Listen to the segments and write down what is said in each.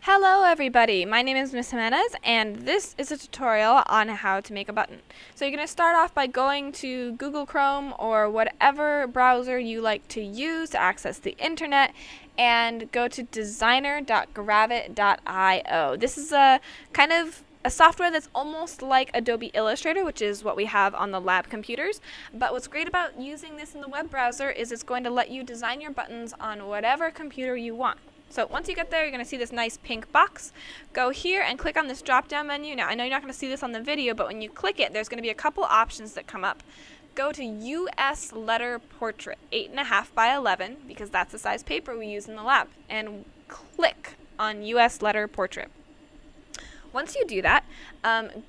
Hello everybody, my name is Miss Jimenez and this is a tutorial on how to make a button. So you're going to start off by going to Google Chrome or whatever browser you like to use to access the internet and go to designer.gravit.io. This is a kind of a software that's almost like Adobe Illustrator, which is what we have on the lab computers. But what's great about using this in the web browser is it's going to let you design your buttons on whatever computer you want. So once you get there, you're going to see this nice pink box. Go here and click on this drop-down menu. Now, I know you're not going to see this on the video, but when you click it, there's going to be a couple options that come up. Go to US Letter Portrait, 8.5 by 11, because that's the size paper we use in the lab, and click on US Letter Portrait. Once you do that,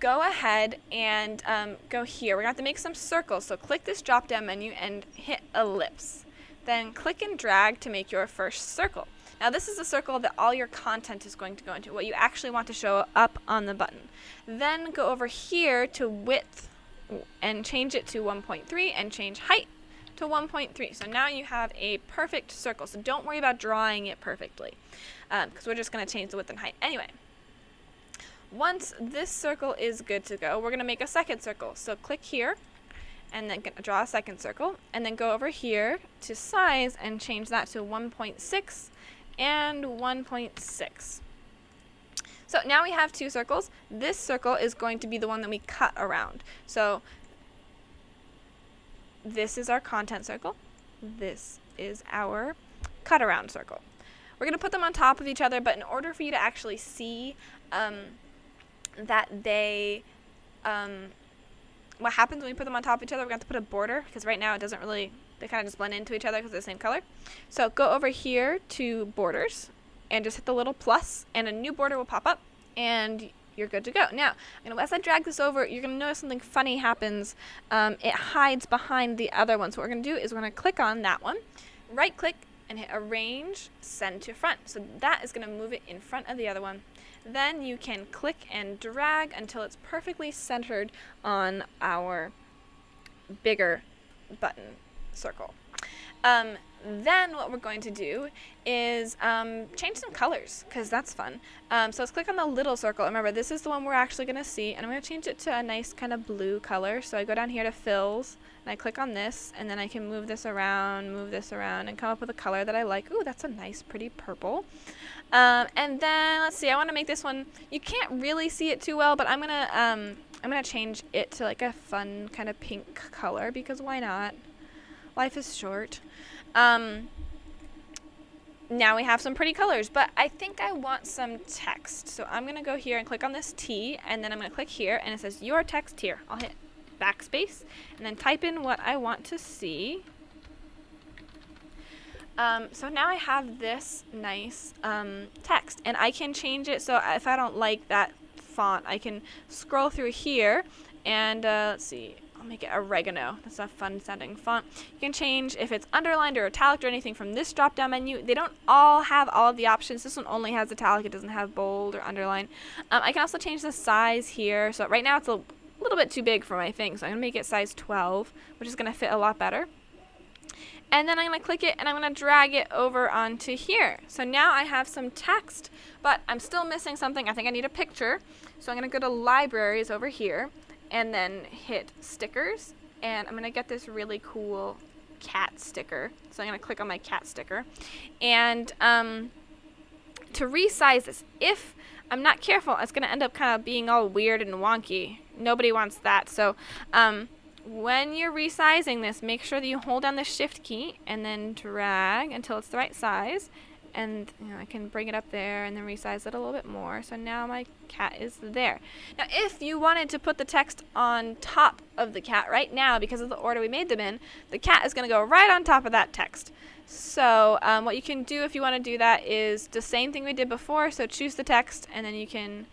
go ahead and go here. We're going to have to make some circles, so click this drop-down menu and hit ellipse. Then click and drag to make your first circle. Now this is a circle that all your content is going to go into, what you actually want to show up on the button. Then go over here to width and change it to 1.3 and change height to 1.3. So now you have a perfect circle. So don't worry about drawing it perfectly because we're just going to change the width and height. Anyway, once this circle is good to go, we're going to make a second circle. So click here and then draw a second circle and then go over here to size and change that to 1.6 and 1.6. So now we have two circles. This circle is going to be the one that we cut around. So this is our content circle. This is our cut around circle. We're going to put them on top of each other, but in order for you to actually see that they what happens when we put them on top of each other, we're going to have to put a border, because right now it doesn't really, they kind of just blend into each other because they're the same color. So go over here to borders and just hit the little plus and a new border will pop up and you're good to go. Now, as I drag this over, you're going to notice something funny happens. It hides behind the other one. So what we're going to do is we're going to click on that one, right click and hit arrange, send to front. So that is going to move it in front of the other one. Then you can click and drag until it's perfectly centered on our bigger button circle. Then what we're going to do is change some colors, because that's fun. So let's click on the little circle. Remember, this is the one we're actually going to see, and I'm going to change it to a nice kind of blue color. So I go down here to fills, and I click on this, and then I can move this around, and come up with a color that I like. Ooh, that's a nice, pretty purple. And then, let's see, I want to make this one, you can't really see it too well, but I'm gonna change it to like a fun kind of pink color, because why not? Life is short. Now we have some pretty colors, but I think I want some text. So I'm going to go here and click on this T, and then I'm going to click here, and it says your text here. I'll hit backspace, and then type in what I want to see. So now I have this nice text, and I can change it. So if I don't like that font, I can scroll through here, and let's see. I'll make it oregano. That's a fun sounding font. You can change if it's underlined or italic or anything from this drop down menu. They don't all have all of the options. This one only has italic. It doesn't have bold or underline. I can also change the size here. So right now it's a little bit too big for my thing. So I'm going to make it size 12, which is going to fit a lot better. And then I'm going to click it and I'm going to drag it over onto here. So now I have some text, but I'm still missing something. I think I need a picture. So I'm going to go to libraries over here and then hit stickers, and I'm going to get this really cool cat sticker. So I'm going to click on my cat sticker. And to resize this, if I'm not careful, it's going to end up kind of being all weird and wonky. Nobody wants that. So when you're resizing this, make sure that you hold down the shift key and then drag until it's the right size. And I can bring it up there and then resize it a little bit more. So now my cat is there. Now if you wanted to put the text on top of the cat right now, because of the order we made them in, the cat is going to go right on top of that text. So what you can do if you want to do that is the same thing we did before. So choose the text, and then you can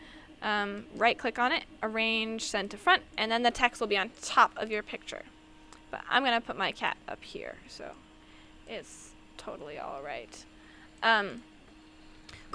right click on it, arrange, send to front, and then the text will be on top of your picture. But I'm going to put my cat up here, so it's totally all right.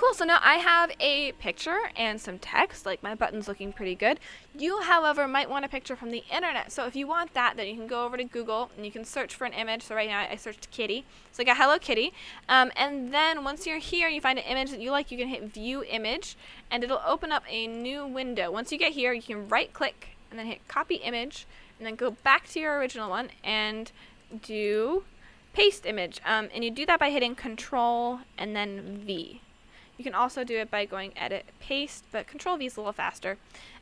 Cool, so now I have a picture and some text, like my button's looking pretty good. You, however, might want a picture from the internet. So if you want that, then you can go over to Google and you can search for an image. So right now I searched kitty. So I got Hello Kitty. And then once you're here, you find an image that you like, you can hit View Image and it'll open up a new window. Once you get here, you can right click and then hit Copy Image and then go back to your original one and do Paste Image. And you do that by hitting Control and then V. You can also do it by going Edit, Paste, but Control V is a little faster.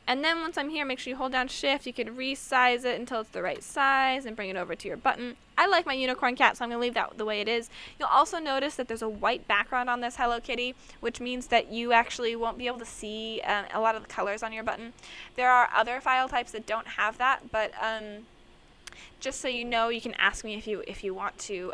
And then once I'm here, make sure you hold down Shift. You can resize it until it's the right size and bring it over to your button. I like my unicorn cat, so I'm going to leave that the way it is. You'll also notice that there's a white background on this Hello Kitty, which means that you actually won't be able to see a lot of the colors on your button. There are other file types that don't have that, but just so you know, you can ask me if you want to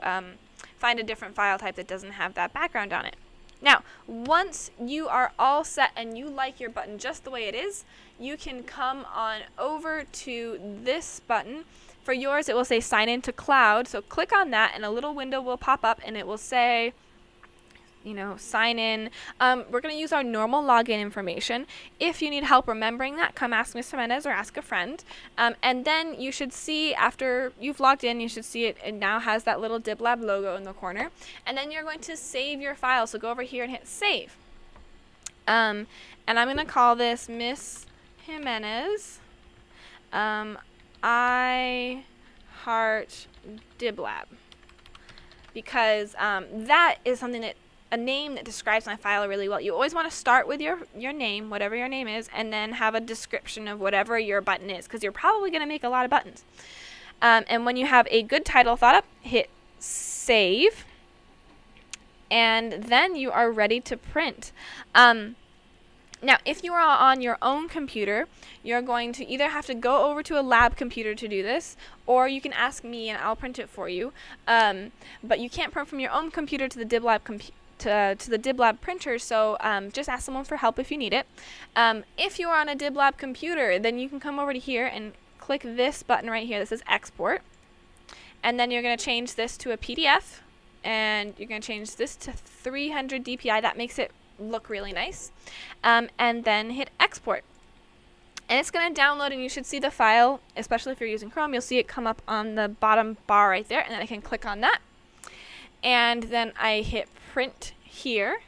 find a different file type that doesn't have that background on it. Now, once you are all set and you like your button just the way it is, you can come on over to this button. For yours, it will say Sign In to Cloud. So click on that and a little window will pop up and it will say, sign in. We're going to use our normal login information. If you need help remembering that, come ask Mr. Mendez or ask a friend. And then you should see, after you've logged in, you should see it now has that little DibLab logo in the corner. And then you're going to save your file. So go over here and hit Save. And I'm going to call this Miss Jimenez. I Heart DibLab. Because that is something that a name that describes my file really well. You always want to start with your name, whatever your name is, and then have a description of whatever your button is, because you're probably going to make a lot of buttons. And when you have a good title thought up, hit Save, and then you are ready to print. Now, if you are on your own computer, you're going to either have to go over to a lab computer to do this, or you can ask me and I'll print it for you. But you can't print from your own computer to the DibLab to the DibLab printer, so just ask someone for help if you need it. If you are on a DibLab computer, then you can come over to here and click this button right here that says Export. And then you're going to change this to a PDF, and you're going to change this to 300 DPI. That makes it look really nice. And then hit Export. And it's going to download, and you should see the file, especially if you're using Chrome, you'll see it come up on the bottom bar right there, and then I can click on that. And then I hit Print here,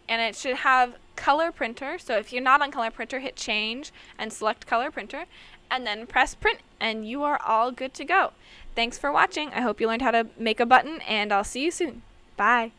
and it should have Color Printer. So if you're not on Color Printer, hit Change and select Color Printer, and then press Print, and you are all good to go. Thanks for watching. I hope you learned how to make a button, and I'll see you soon. Bye.